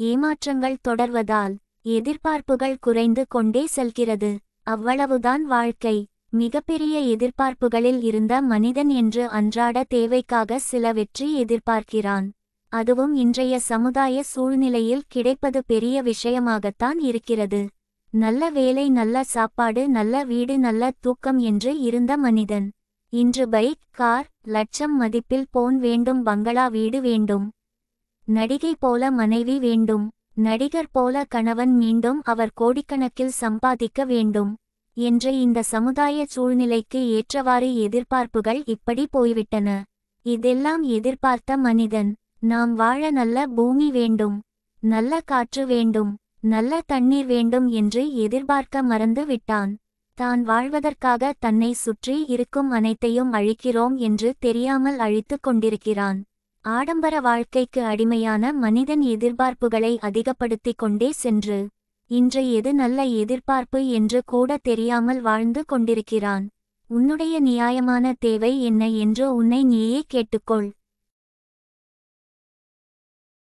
ஏமாற்றங்கள் தொடர்வதால் எதிர்பார்ப்புகள் குறைந்து கொண்டே செல்கிறது. அவ்வளவுதான் வாழ்க்கை. மிகப்பெரிய எதிர்பார்ப்புகளில் இருந்த மனிதன் என்று அன்றாட தேவைக்காக சில வெற்றி எதிர்பார்க்கிறான். அதுவும் இன்றைய சமுதாய சூழ்நிலையில் கிடைப்பது பெரிய விஷயமாகத்தான் இருக்கிறது. நல்ல வேலை, நல்ல சாப்பாடு, நல்ல வீடு, நல்ல தூக்கம் என்று இருந்த மனிதன் இன்று பைக், கார், லட்சம் மதிப்பில் போன் வேண்டும், பங்களா வீடு வேண்டும், நடிகை போல மனைவி வேண்டும், நடிகர் போல கணவன், மீண்டும் அவர் கோடிக்கணக்கில் சம்பாதிக்க வேண்டும் என்ற இந்த சமுதாய சூழ்நிலைக்கு ஏற்றவாறு எதிர்பார்ப்புகள் இப்படி போய்விட்டன. இதெல்லாம் எதிர்பார்த்த மனிதன் நாம் வாழ நல்ல பூமி வேண்டும், நல்ல காற்று வேண்டும், நல்ல தண்ணீர் வேண்டும் என்று எதிர்பார்க்க மறந்து விட்டான். தான் வாழ்வதற்காக தன்னை சுற்றி இருக்கும் அனைத்தையும் அழிக்கிறோம் என்று தெரியாமல் அழித்து கொண்டிருக்கிறான். ஆடம்பர வாழ்க்கைக்கு அடிமையான மனிதன் எதிர்பார்ப்புகளை அதிகப்படுத்திக் கொண்டே சென்று இன்று எது நல்ல எதிர்பார்ப்பு என்று கூட தெரியாமல் வாழ்ந்து கொண்டிருக்கிறான். உன்னுடைய நியாயமான தேவை என்ன என்று உன்னை நீயே கேட்டுக்கொள்.